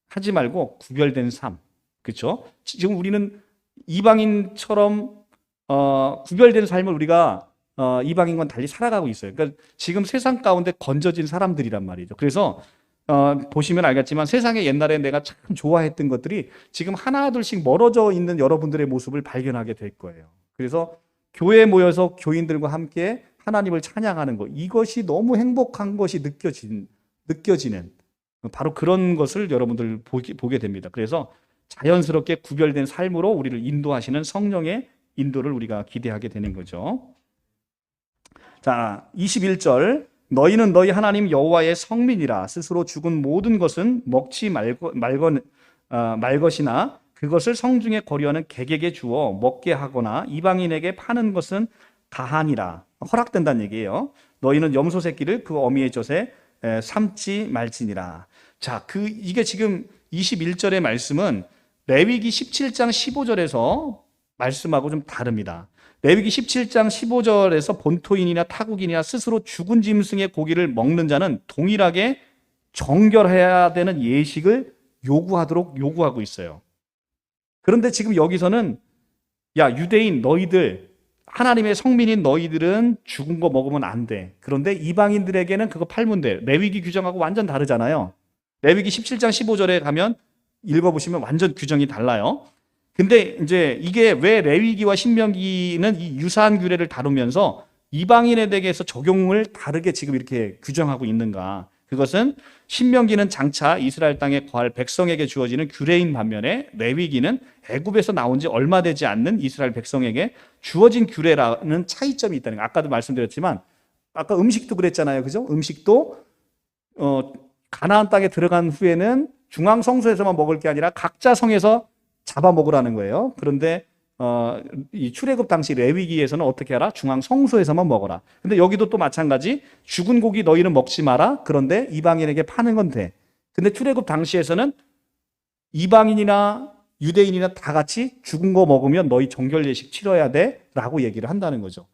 하지 말고 구별된 삶, 그렇죠? 지금 우리는 이방인처럼 구별된 삶을 우리가 이방인과는 달리 살아가고 있어요. 그러니까 지금 세상 가운데 건져진 사람들이란 말이죠. 그래서 보시면 알겠지만 세상에 옛날에 내가 참 좋아했던 것들이 지금 하나둘씩 멀어져 있는 여러분들의 모습을 발견하게 될 거예요. 그래서 교회에 모여서 교인들과 함께 하나님을 찬양하는 것, 이것이 너무 행복한 것이 느껴지는 바로 그런 것을 여러분들 보게 됩니다. 그래서 자연스럽게 구별된 삶으로 우리를 인도하시는 성령의 인도를 우리가 기대하게 되는 거죠. 자, 21절. 너희는 너희 하나님 여호와의 성민이라. 스스로 죽은 모든 것은 먹지 말것이나 그것을 성중에 거류하는 객에게 주어 먹게 하거나 이방인에게 파는 것은 가하니라. 허락된다는 얘기예요. 너희는 염소 새끼를 그 어미의 젖에 삶지 말지니라. 자, 이게 지금 21절의 말씀은 레위기 17장 15절에서 말씀하고 좀 다릅니다. 레위기 17장 15절에서 본토인이나 타국인이나 스스로 죽은 짐승의 고기를 먹는 자는 동일하게 정결해야 되는 예식을 요구하고 있어요. 그런데 지금 여기서는 야, 유대인 너희들, 하나님의 성민인 너희들은 죽은 거 먹으면 안 돼. 그런데 이방인들에게는 그거 팔면 돼. 레위기 규정하고 완전 다르잖아요. 레위기 17장 15절에 가면 읽어보시면 완전 규정이 달라요. 근데 이제 이게 왜 레위기와 신명기는 이 유사한 규례를 다루면서 이방인에 대해서 적용을 다르게 지금 이렇게 규정하고 있는가? 그것은 신명기는 장차 이스라엘 땅에 거할 백성에게 주어지는 규례인 반면에 레위기는 애굽에서 나온 지 얼마 되지 않는 이스라엘 백성에게 주어진 규례라는 차이점이 있다는 거. 아까도 말씀드렸지만 아까 음식도 그랬잖아요. 그죠? 음식도 가나안 땅에 들어간 후에는 중앙 성소에서만 먹을 게 아니라 각자 성에서 잡아 먹으라는 거예요. 그런데 이 출애굽 당시 레위기에서는 어떻게 하라? 중앙 성소에서만 먹어라. 근데 여기도 또 마찬가지. 죽은 고기 너희는 먹지 마라. 그런데 이방인에게 파는 건 돼. 근데 출애굽 당시에서는 이방인이나 유대인이나 다 같이 죽은 거 먹으면 너희 정결 예식 치러야 돼라고 얘기를 한다는 거죠.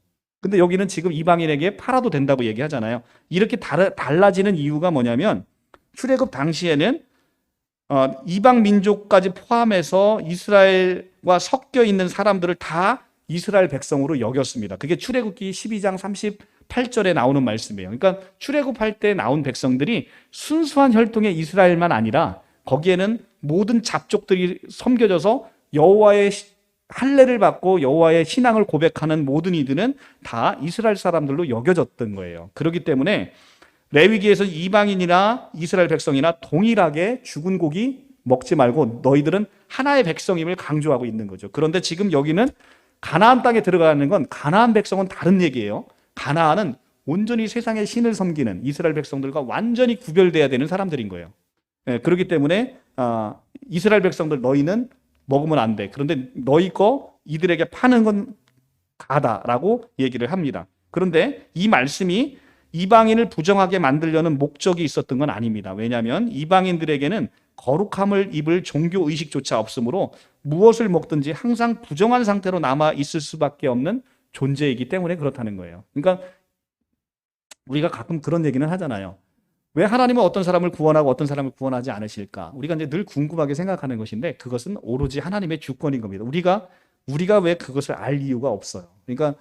근데 여기는 지금 이방인에게 팔아도 된다고 얘기하잖아요. 이렇게 달라지는 이유가 뭐냐면 출애굽 당시에는 이방 민족까지 포함해서 이스라엘과 섞여 있는 사람들을 다 이스라엘 백성으로 여겼습니다. 그게 출애굽기 12장 38절에 나오는 말씀이에요. 그러니까 출애굽할 때 나온 백성들이 순수한 혈통의 이스라엘만 아니라 거기에는 모든 잡족들이 섬겨져서 여호와의 할례를 받고 여호와의 신앙을 고백하는 모든 이들은 다 이스라엘 사람들로 여겨졌던 거예요. 그렇기 때문에 레위기에서 이방인이나 이스라엘 백성이나 동일하게 죽은 고기 먹지 말고 너희들은 하나의 백성임을 강조하고 있는 거죠. 그런데 지금 여기는 가나안 땅에 들어가는 건 가나안 백성은 다른 얘기예요. 가나안은 온전히 세상의 신을 섬기는 이스라엘 백성들과 완전히 구별돼야 되는 사람들인 거예요. 그렇기 때문에 이스라엘 백성들 너희는 먹으면 안 돼. 그런데 너희 거 이들에게 파는 건 가다라고 얘기를 합니다. 그런데 이 말씀이 이방인을 부정하게 만들려는 목적이 있었던 건 아닙니다. 왜냐하면 이방인들에게는 거룩함을 입을 종교 의식조차 없으므로 무엇을 먹든지 항상 부정한 상태로 남아 있을 수밖에 없는 존재이기 때문에 그렇다는 거예요. 그러니까 우리가 가끔 그런 얘기는 하잖아요. 왜 하나님은 어떤 사람을 구원하고 어떤 사람을 구원하지 않으실까? 우리가 이제 늘 궁금하게 생각하는 것인데 그것은 오로지 하나님의 주권인 겁니다. 우리가 왜 그것을 알 이유가 없어요. 그러니까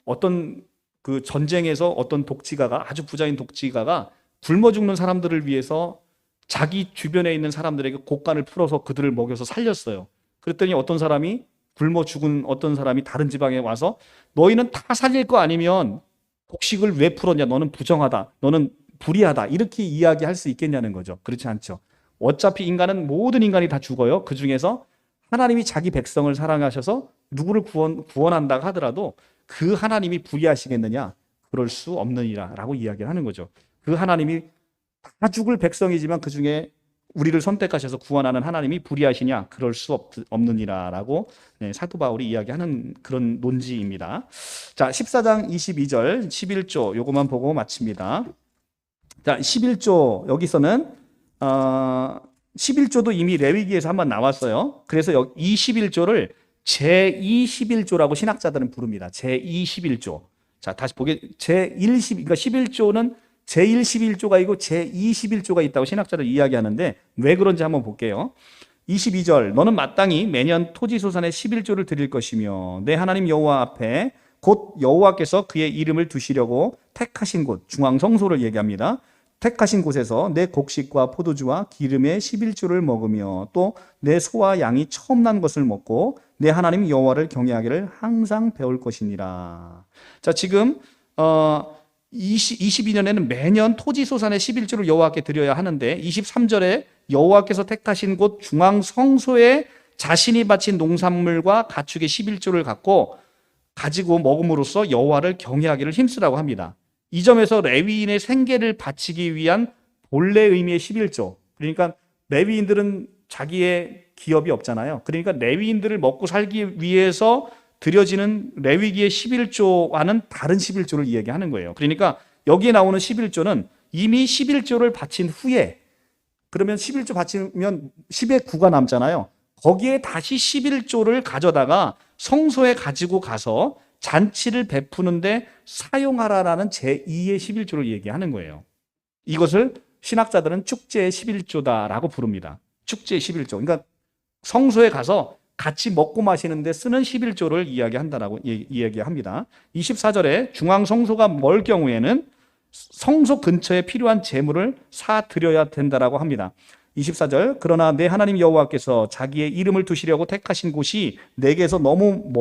어떤 그 전쟁에서 어떤 독지가가 아주 부자인 독지가가 굶어 죽는 사람들을 위해서 자기 주변에 있는 사람들에게 곡간을 풀어서 그들을 먹여서 살렸어요. 그랬더니 어떤 사람이 굶어 죽은 어떤 사람이 다른 지방에 와서 너희는 다 살릴 거 아니면 곡식을 왜 풀었냐? 너는 부정하다. 너는 불의하다. 이렇게 이야기할 수 있겠냐는 거죠. 그렇지 않죠. 어차피 모든 인간이 다 죽어요. 그 중에서 하나님이 자기 백성을 사랑하셔서 누구를 구원한다 하더라도 그 하나님이 불의하시겠느냐? 그럴 수 없느니라 라고 이야기를 하는 거죠. 그 하나님이 다 죽을 백성이지만 그 중에 우리를 선택하셔서 구원하는 하나님이 불의하시냐? 그럴 수 없느니라 라고 사도 바울이 이야기하는 그런 논지입니다. 자, 14장 22절, 11조 요것만 보고 마칩니다. 자, 11조 여기서는 11조도 이미 레위기에서 한번 나왔어요. 그래서 이 11조를 제211조라고 신학자들은 부릅니다. 제211조. 자, 다시 그러니까 11조는 제111조가 있고 제211조가 있다고 신학자들 이야기하는데 왜 그런지 한번 볼게요. 22절 너는 마땅히 매년 토지소산의 11조를 드릴 것이며 내 하나님 여호와 앞에 곧 여호와께서 그의 이름을 두시려고 택하신 곳 중앙성소를 얘기합니다. 택하신 곳에서 내 곡식과 포도주와 기름의 11조를 먹으며 또 내 소와 양이 처음 난 것을 먹고 내 하나님 여호와를 경외하기를 항상 배울 것이니라. 자, 지금 22년에는 매년 토지소산의 11조를 여호와께 드려야 하는데 23절에 여호와께서 택하신 곳 중앙성소에 자신이 바친 농산물과 가축의 11조를 가지고 먹음으로써 여호와를 경외하기를 힘쓰라고 합니다. 이 점에서 레위인의 생계를 바치기 위한 본래 의미의 11조. 그러니까 레위인들은 자기의 기업이 없잖아요. 그러니까 레위인들을 먹고 살기 위해서 드려지는 레위기의 11조와는 다른 11조를 이야기하는 거예요. 그러니까 여기에 나오는 11조는 이미 11조를 바친 후에 그러면 11조 바치면 10의 9가 남잖아요. 거기에 다시 11조를 가져다가 성소에 가지고 가서 잔치를 베푸는데 사용하라라는 제2의 11조를 얘기하는 거예요. 이것을 신학자들은 축제의 11조다라고 부릅니다. 축제의 11조. 그러니까 성소에 가서 같이 먹고 마시는데 쓰는 11조를 이야기한다라고 이야기합니다. 24절에 중앙성소가 멀 경우에는 성소 근처에 필요한 재물을 사 드려야 된다라고 합니다. 24절 그러나 내 하나님 여호와께서 자기의 이름을 두시려고 택하신 곳이 내게서 너무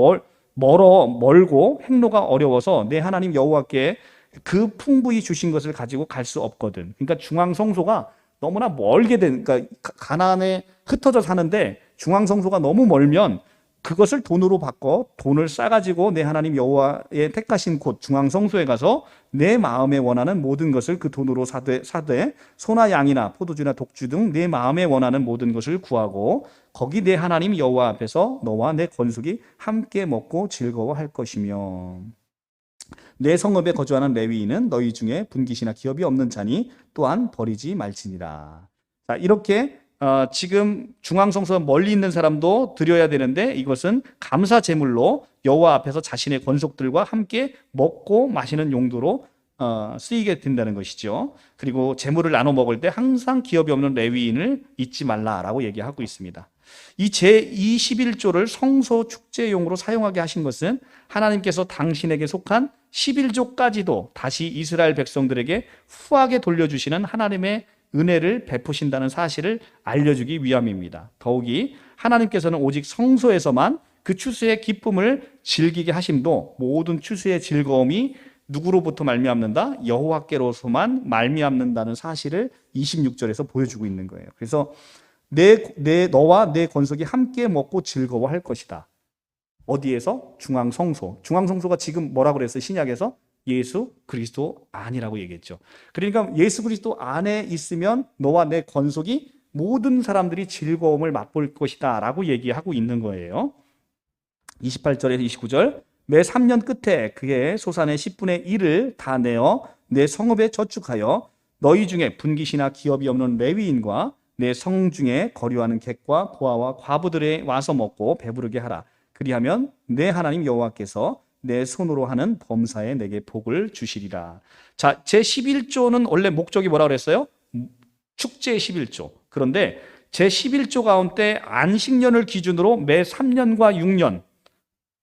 멀고 행로가 어려워서 내 하나님 여호와께 그 풍부히 주신 것을 가지고 갈 수 없거든. 그러니까 중앙성소가 너무나 멀게 그러니까 가나안에 흩어져 사는데 중앙성소가 너무 멀면 그것을 돈으로 바꿔 돈을 싸가지고 내 하나님 여호와의 택하신 곳 중앙성소에 가서 내 마음에 원하는 모든 것을 그 돈으로 사되 소나 양이나 포도주나 독주 등 내 마음에 원하는 모든 것을 구하고 거기 내 하나님 여호와 앞에서 너와 내 건속이 함께 먹고 즐거워할 것이며 내 성읍에 거주하는 레위인은 너희 중에 분깃이나 기업이 없는 자니 또한 버리지 말지니라. 자, 이렇게 지금 중앙성소 멀리 있는 사람도 드려야 되는데 이것은 감사 제물로 여호와 앞에서 자신의 권속들과 함께 먹고 마시는 용도로 쓰이게 된다는 것이죠. 그리고 제물을 나눠 먹을 때 항상 기업이 없는 레위인을 잊지 말라라고 얘기하고 있습니다. 이 제21조를 성소 축제용으로 사용하게 하신 것은 하나님께서 당신에게 속한 11조까지도 다시 이스라엘 백성들에게 후하게 돌려주시는 하나님의 은혜를 베푸신다는 사실을 알려주기 위함입니다. 더욱이 하나님께서는 오직 성소에서만 그 추수의 기쁨을 즐기게 하심도 모든 추수의 즐거움이 누구로부터 말미암는다? 여호와께로서만 말미암는다는 사실을 26절에서 보여주고 있는 거예요. 그래서 너와 내 권속이 함께 먹고 즐거워할 것이다. 어디에서? 중앙성소. 중앙성소가 지금 뭐라고 그랬어요? 신약에서 예수 그리스도 안이라고 얘기했죠. 그러니까 예수 그리스도 안에 있으면 너와 내 권속이 모든 사람들이 즐거움을 맛볼 것이다 라고 얘기하고 있는 거예요. 28절에서 29절, 매 3년 끝에 그의 소산의 10분의 1을 다 내어 내 성읍에 저축하여 너희 중에 분깃이나 기업이 없는 레위인과 내 성 중에 거류하는 객과 고아와 과부들에 와서 먹고 배부르게 하라. 그리하면 내 하나님 여호와께서 내 손으로 하는 범사에 내게 복을 주시리라. 자, 제 11조는 원래 목적이 뭐라고 그랬어요? 축제 11조. 그런데 제 11조 가운데 안식년을 기준으로 매 3년과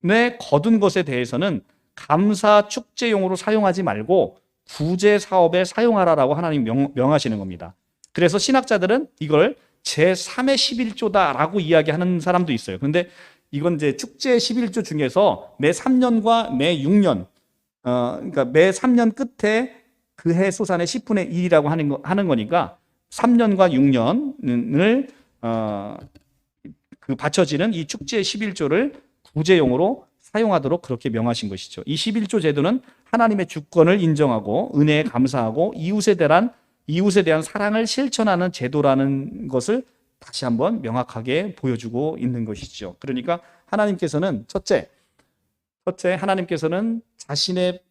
6년에 거둔 것에 대해서는 감사 축제용으로 사용하지 말고 구제 사업에 사용하라라고 하나님 명하시는 겁니다. 그래서 신학자들은 이걸 제3의 11조다라고 이야기하는 사람도 있어요. 그런데 이건 이제 축제 11조 중에서 매 3년과 매 6년, 그러니까 매 3년 끝에 그 해 소산의 10분의 1이라고 하는 거니까 3년과 6년을 그 바쳐지는 이 축제 11조를 구제용으로 사용하도록 그렇게 명하신 것이죠. 이 11조 제도는 하나님의 주권을 인정하고 은혜에 감사하고 이웃에 대한 사랑을 실천하는 제도라는 것을 다시 한번 명확하게 보여주고 있는 것이죠. 그러니까 하나님께서는 첫째 하나님께서는 자신의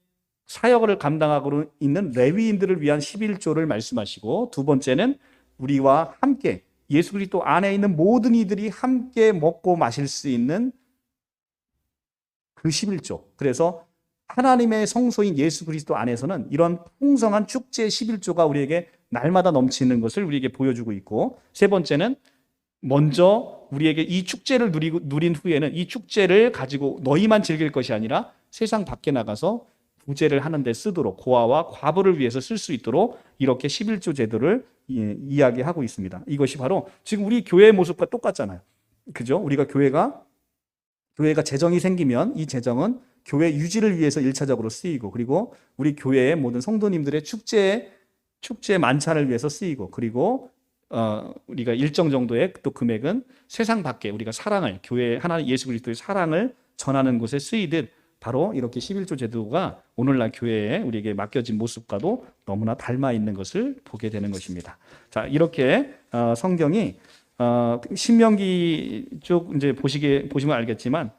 사역을 감당하고 있는 레위인들을 위한 11조를 말씀하시고, 두 번째는 우리와 함께 예수 그리스도 안에 있는 모든 이들이 함께 먹고 마실 수 있는 그 11조. 그래서 하나님의 성소인 예수 그리스도 안에서는 이런 풍성한 축제 11조가 우리에게 날마다 넘치는 것을 우리에게 보여주고 있고, 세 번째는 먼저 우리에게 이 축제를 누린 후에는 이 축제를 가지고 너희만 즐길 것이 아니라 세상 밖에 나가서 구제를 하는 데 쓰도록, 고아와 과부를 위해서 쓸 수 있도록 이렇게 11조 제도를 이야기하고 있습니다. 이것이 바로 지금 우리 교회의 모습과 똑같잖아요. 그죠? 우리가 교회가 재정이 생기면 이 재정은 교회 유지를 위해서 1차적으로 쓰이고, 그리고 우리 교회의 모든 성도님들의 축제 만찬을 위해서 쓰이고, 그리고 우리가 일정 정도의 또 금액은 세상 밖에 우리가 사랑을, 교회 하나님 예수 그리스도의 사랑을 전하는 곳에 쓰이듯 바로 이렇게 11조 제도가 오늘날 교회에 우리에게 맡겨진 모습과도 너무나 닮아 있는 것을 보게 되는 것입니다. 자, 이렇게 성경이 신명기 쪽 이제 보시면 알겠지만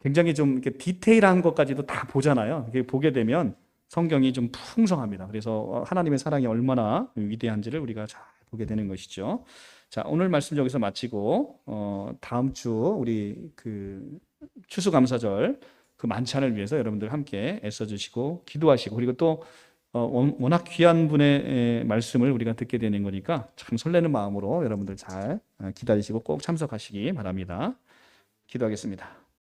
굉장히 좀 이렇게 디테일한 것까지도 다 보잖아요. 이렇게 보게 되면 성경이 좀 풍성합니다. 그래서 하나님의 사랑이 얼마나 위대한지를 우리가 잘 보게 되는 것이죠. 자, 오늘 말씀 여기서 마치고 다음 주 우리 그 추수감사절 그 만찬을 위해서 여러분들 함께 애써주시고 기도하시고, 그리고 또 워낙 귀한 분의 말씀을 우리가 듣게 되는 거니까 참 설레는 마음으로 여러분들 잘 기다리시고 꼭 참석하시기 바랍니다. 기도하겠습니다.